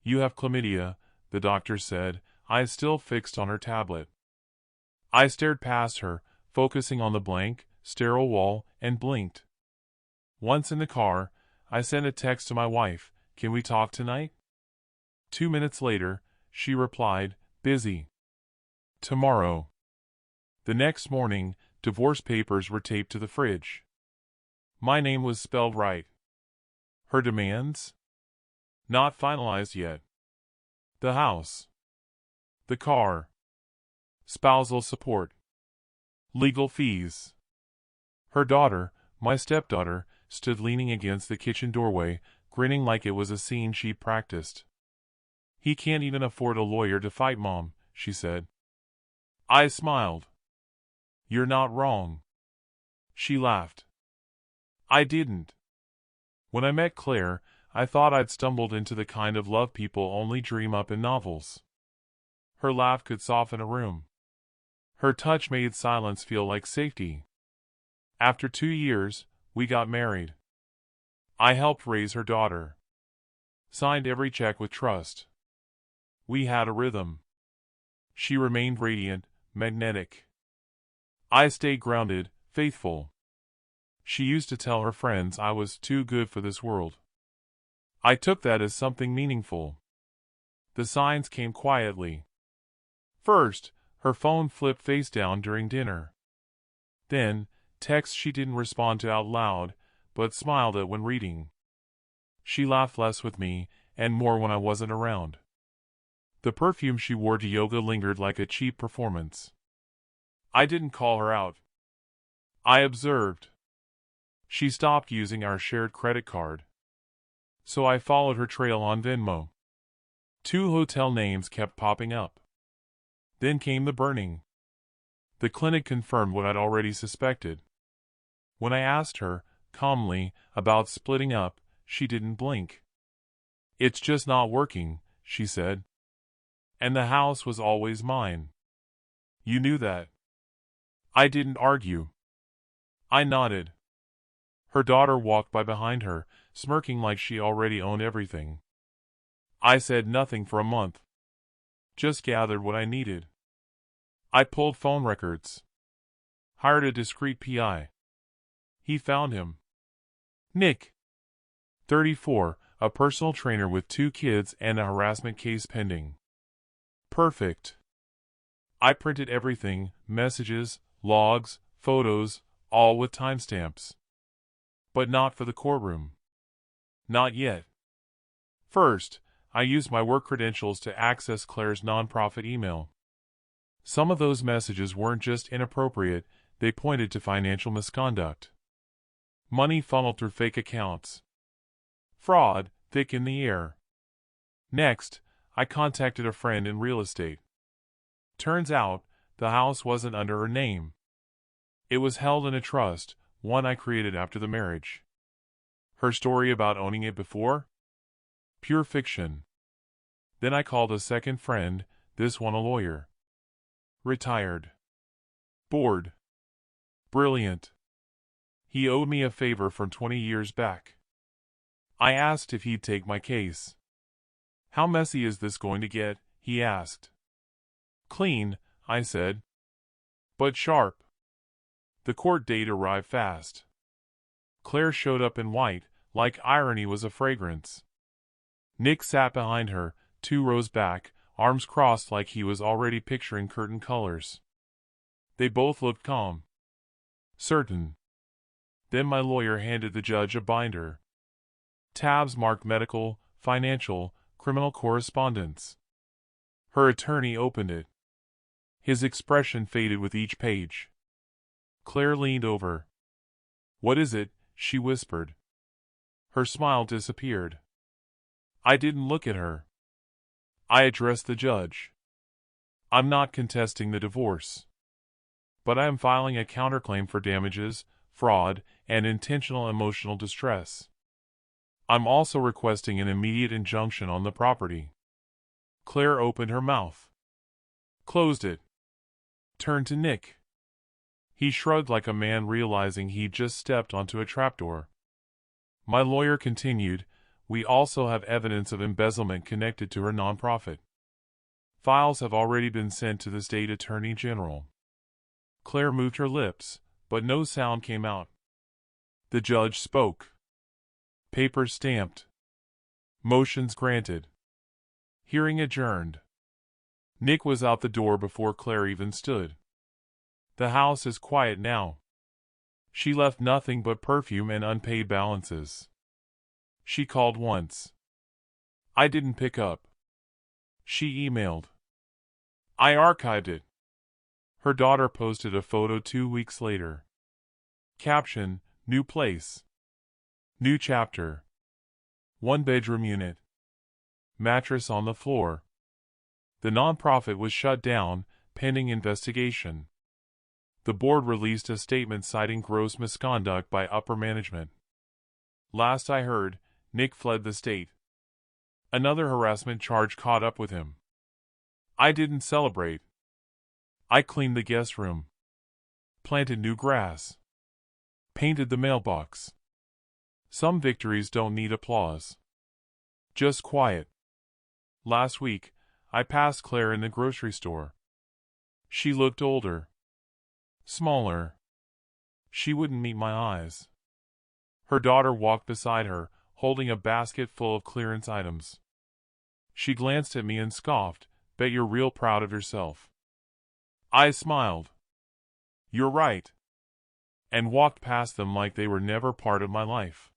You have chlamydia, the doctor said, eyes still fixed on her tablet. I stared past her, focusing on the blank, sterile wall, and blinked. Once in the car, I sent a text to my wife, "Can we talk tonight?" 2 minutes later, she replied, "Busy. Tomorrow." The next morning, divorce papers were taped to the fridge. My name was spelled right. Her demands? Not finalized yet. The house. The car. Spousal support. Legal fees. Her daughter, my stepdaughter, stood leaning against the kitchen doorway, grinning like it was a scene she practiced. "He can't even afford a lawyer to fight Mom," she said. I smiled. "You're not wrong." She laughed. I didn't. When I met Claire, I thought I'd stumbled into the kind of love people only dream up in novels. Her laugh could soften a room. Her touch made silence feel like safety. After 2 years, we got married. I helped raise her daughter. Signed every check with trust. We had a rhythm. She remained radiant, magnetic. I stayed grounded, faithful. She used to tell her friends I was too good for this world. I took that as something meaningful. The signs came quietly. First, her phone flipped face down during dinner. Then, texts she didn't respond to out loud, but smiled at when reading. She laughed less with me, and more when I wasn't around. The perfume she wore to yoga lingered like a cheap performance. I didn't call her out. I observed. She stopped using our shared credit card. So I followed her trail on Venmo. 2 hotel names kept popping up. Then came the burning. The clinic confirmed what I'd already suspected. When I asked her, calmly, about splitting up, she didn't blink. "It's just not working," she said. "And the house was always mine." "You knew that." I didn't argue. I nodded. Her daughter walked by behind her, smirking like she already owned everything. I said nothing for a month. Just gathered what I needed. I pulled phone records. Hired a discreet PI. He found him. Nick. 34, a personal trainer with 2 kids and a harassment case pending. Perfect. I printed everything, messages, logs, photos, all with timestamps. But not for the courtroom. Not yet. First, I used my work credentials to access Claire's nonprofit email. Some of those messages weren't just inappropriate, they pointed to financial misconduct. Money funneled through fake accounts. Fraud, thick in the air. Next, I contacted a friend in real estate. Turns out, the house wasn't under her name. It was held in a trust, one I created after the marriage. Her story about owning it before? Pure fiction. Then I called a second friend, this one a lawyer. Retired. Bored. Brilliant. He owed me a favor from 20 years back. I asked if he'd take my case. "How messy is this going to get?" he asked. "Clean," I said. "But sharp." The court date arrived fast. Claire showed up in white, like irony was a fragrance. Nick sat behind her, 2 rows back, arms crossed like he was already picturing curtain colors. They both looked calm. Certain. Then my lawyer handed the judge a binder. Tabs marked medical, financial, criminal correspondence. Her attorney opened it. His expression faded with each page. Claire leaned over. "What is it?" she whispered. Her smile disappeared. I didn't look at her. I addressed the judge. "I'm not contesting the divorce. But I am filing a counterclaim for damages, fraud, and intentional emotional distress. I'm also requesting an immediate injunction on the property." Claire opened her mouth. Closed it. Turned to Nick. He shrugged like a man realizing he'd just stepped onto a trapdoor. My lawyer continued, we also have evidence of embezzlement connected to her nonprofit. Files have already been sent to the state attorney general. Claire moved her lips, but no sound came out. The judge spoke. Papers stamped. Motions granted. Hearing adjourned. Nick was out the door before Claire even stood. The house is quiet now. She left nothing but perfume and unpaid balances. She called once. I didn't pick up. She emailed. I archived it. Her daughter posted a photo 2 weeks later. Caption, new place. New chapter. 1-bedroom unit. Mattress on the floor. The nonprofit was shut down, pending investigation. The board released a statement citing gross misconduct by upper management. Last I heard, Nick fled the state. Another harassment charge caught up with him. I didn't celebrate. I cleaned the guest room. Planted new grass. Painted the mailbox. Some victories don't need applause. Just quiet. Last week, I passed Claire in the grocery store. She looked older. Smaller. She wouldn't meet my eyes. Her daughter walked beside her, holding a basket full of clearance items. She glanced at me and scoffed, bet you're real proud of yourself. I smiled. You're right. And walked past them like they were never part of my life.